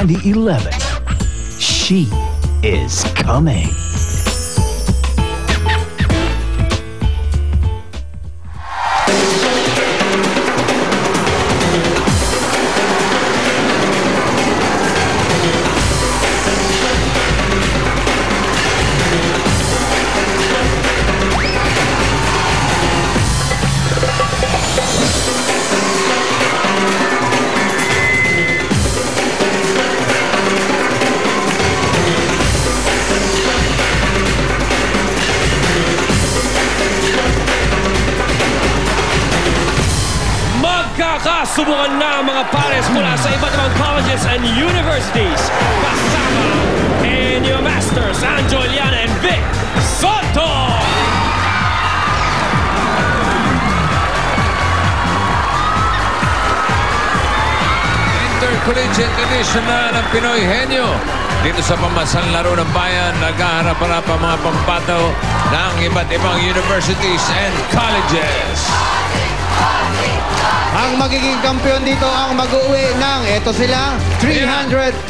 2011. She is coming. Magkakasubukan na ang mga pares mula sa iba't ibang colleges and universities. Kasama Enyo Masters, Anjo Eliana, and Vic Soto! Intercollegiate edition na ng Pinoy Henyo. Dito sa pamasan laro ng bayan, naghaharap-harap ang mga pambato ng iba't ibang universities and colleges. Ang magiging kampiyon dito ang mag-uwi ng, eto sila, 300,000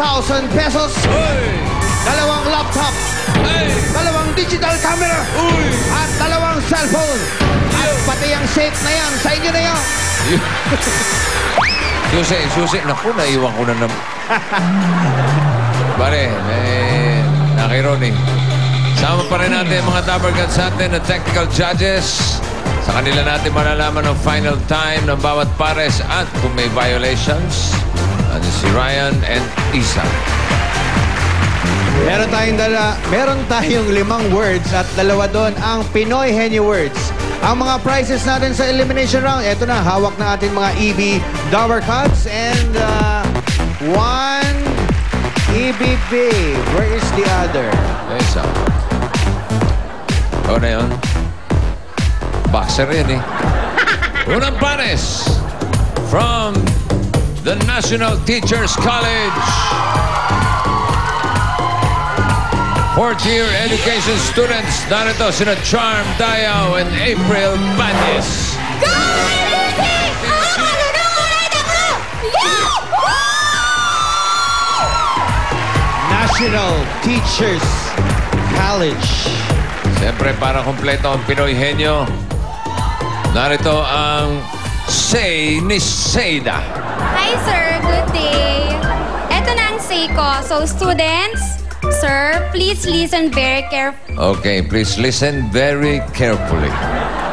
pesos. Dalawang laptop. Dalawang digital camera. At dalawang cellphone. At pati ang safe na yan, sa inyo na yan. Susi. Naku, naiwan ko na naman. Pare, nakironi. Sama pa rin natin mga Dabarkats natin na technical judges. Sa kanila natin malalaman ang final time ng bawat pares at kung may violations. Ano si Ryan and Isa. Meron tayong 5 words at dalawa doon ang Pinoy Henyo words. Ang mga prizes natin sa elimination round, eto na, hawak na ating mga EB Dabarkats and one EBB. Where is the other? Isa. O na yun. Boxer yan eh. Unang pares from the National Teachers College. 4th year education students. Narito sina Charm Dayaw and April Bañez. National Teachers College. Siyempre para kompleto ang Pinoy Henyo. Narito ang say ni Seda. Hi, sir. Good day. Ito na ang say ko. So, students, sir, please listen very carefully. Okay, please listen very carefully.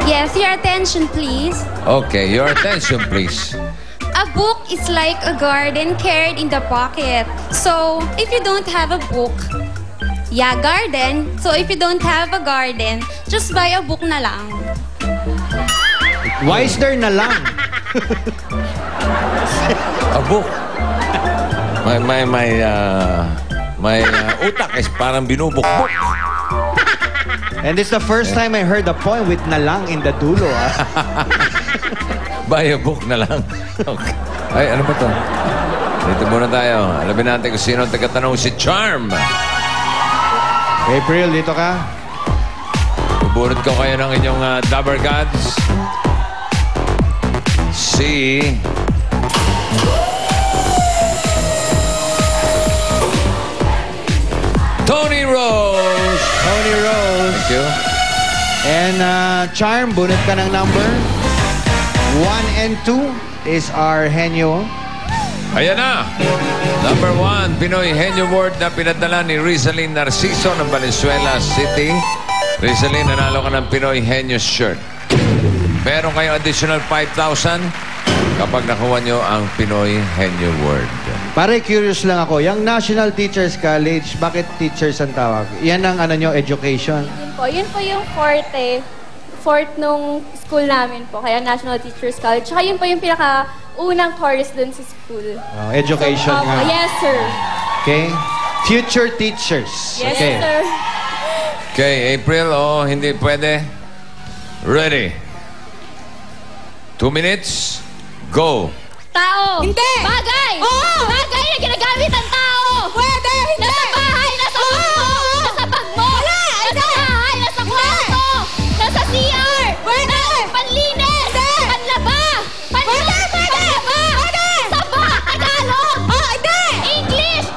Yes, your attention, please. Okay, your attention, please. A book is like a garden carried in the pocket. So, if you don't have a book, garden. So, if you don't have a garden, just buy a book na lang. Wiser na lang. A book. May utak is parang binubukbuk. And it's the first time I heard a poem with na lang in the dulo. Buy a book na lang. Okay. Ay, ano ba to? Dito muna tayo. Alamin natin kung sino ang tagatanong, si Charm. April, dito ka. Bubunot ko kayo ng inyong Dabarkats. Si Tony Rose. Tony Rose. Thank you. And Charm, bunot ka ng number. 1 and 2 is our Henyo. Ayan na. Number 1, Pinoy Henyo Award na pinadala ni Rizalyn Narciso ng Valenzuela City. Rizalyn, nanalo ka ng Pinoy Henyo shirt. Meron kayong additional 5,000 kapag nakuha nyo ang Pinoy Henyo Award. Pare, curious lang ako. Yung National Teachers College, bakit teachers ang tawag? Yan ang ano nyo, education? Yun po yung fourth nung school namin po, kaya National Teachers College. Tsaka yun po yung pinaka-unang chorus dun sa school. Education So, nga. yes, sir. Okay? Future teachers. Yes, okay. sir. Okay, April, hindi pwede. Ready. 2 minutes. Go. Tao. Hindi. Bagay. Oo. Bagay na ginagamit ng tao. Pwede. Hindi. Nasa bahay, nasa bag mo. Nasa bag mo. Wala. Nasa bahay, nasa kwarto. Nasa CR. Pwede. Panlinis. Hindi. Panlaba. Pwede. Panlaba. Pwede. Saba. Tagalog. Hindi. English.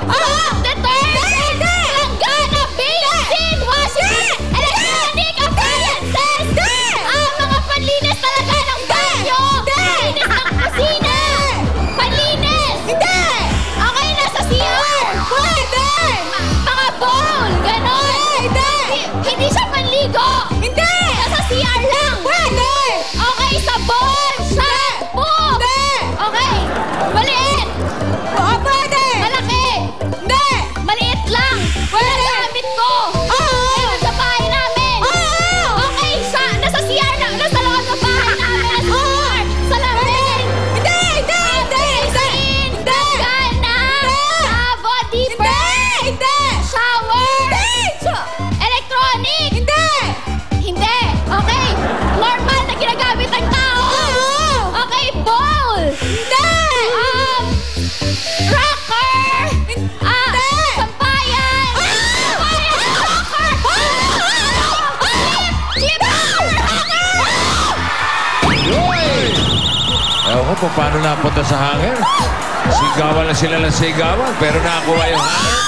kung paano napunta sa hanger. Sigawan na sila ng sigawan, pero nakakuha yung hanger.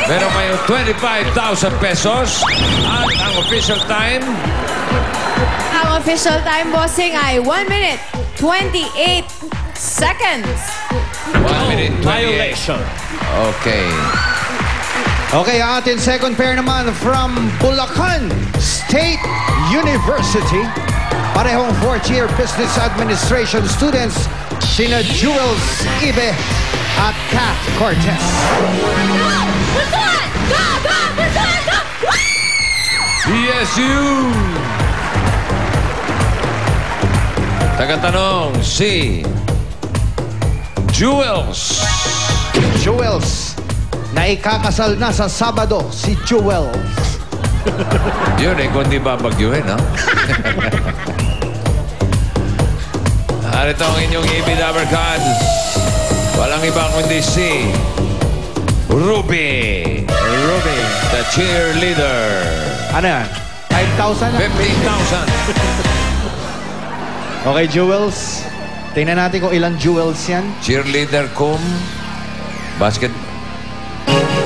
Meron kayong 25,000 pesos. At ang official time... Ang official time, bossing, ay 1 minute, 28 seconds. 1 minute, 28. Violation. Okay. Okay, ang ating second pair naman from Bulacan State University. Parehong fourth-year business administration students, sina Jules Ibe at Kat Cortez. PSU! Tagatanong si Jules. Jules, na ikakasal na sa Sabado si Jules. Yun eh, kung di babagyuhin, ha? Narito ang inyong EB Dabber Cards. Walang iba kundi si Ruby. Ruby, the cheerleader. Ano yan? 5,000? 15,000. Okay, Jules. Tingnan natin kung ilang Jules yan. Cheerleader cum basket.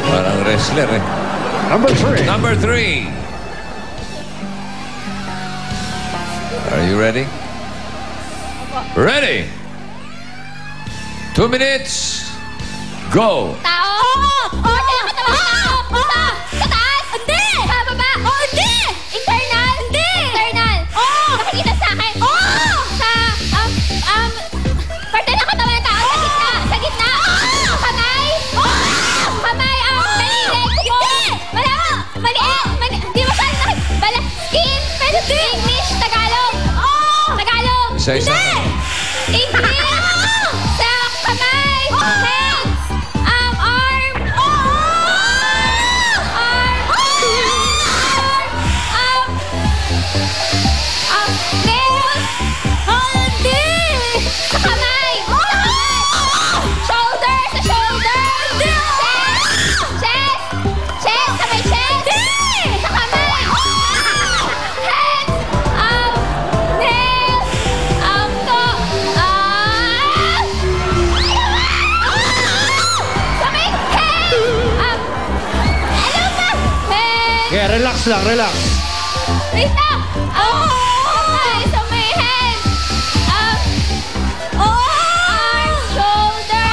Parang wrestler eh. Number 3. Number 3. Are you ready? Ready? 2 minutes. Go. Tao! Order ka tao! Sa taas! Hindi! Sa baba! Oh, hindi! Internal! Hindi! Internal! Oh! Nakikita sa akin! Oh! Sa, parte ng katawan ng tao! Sa gitna! Sa gitna! Oh! Kamay! Oh! Kamay! Maliit! Hindi! Maliit! Hindi mo saan skin! Pero English! Tagalog! Oh! Tagalog! Isa-isa. Hindi! English! Sa kamay! Hands! Arm! Nails! Hindi! Sa kamay! Shoulder! Sa shoulder! Chest! Chest! Sa may chest! Sa kamay! Hands! Nails! Sa may head! Ano ba? Head! Okay, relax lang, relax. Wait lang! Okay, sa may head! Arm, shoulder!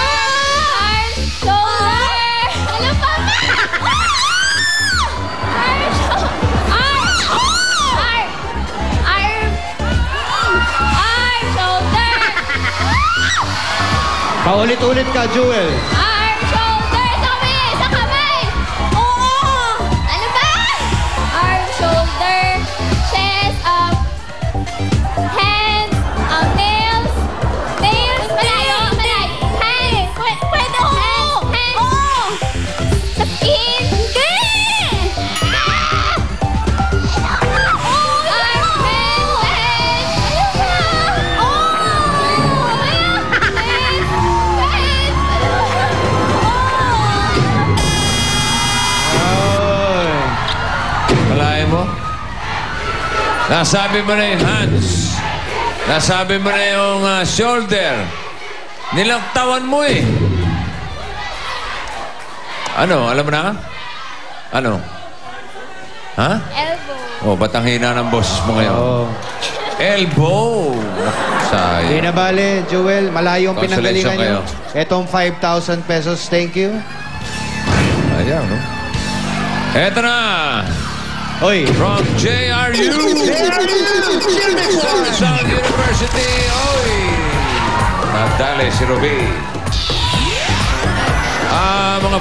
Arm, shoulder! Ano pa ba? Arm, shoulder! Paulit-ulit ka, Jules. Arm, shoulder! Sa kamay! Oo! Ano ba? Arm, shoulder, chest, hands, nails. Nails! Malayo! Hands! Pwede oo! Hands! Sa skin! Hindi! Arm, hands! Ano ba? Kalahin mo? Nasabi mo na yung hands. Nasabi mo na yung shoulder. Nilaktawan mo eh. Ano? Alam mo na? Ano? Ha? Elbow. Oh, ba't ang hina ng boses mo ngayon? Oh. Elbow. Di Sayang. na bale, Joel. Malayo ang Consolation pinanggalingan nyo. Etong 5,000 pesos, thank you. Ayaw, no? Eto na! Oy, From JRU! South University! Oy! Nadali si Ruby. Mga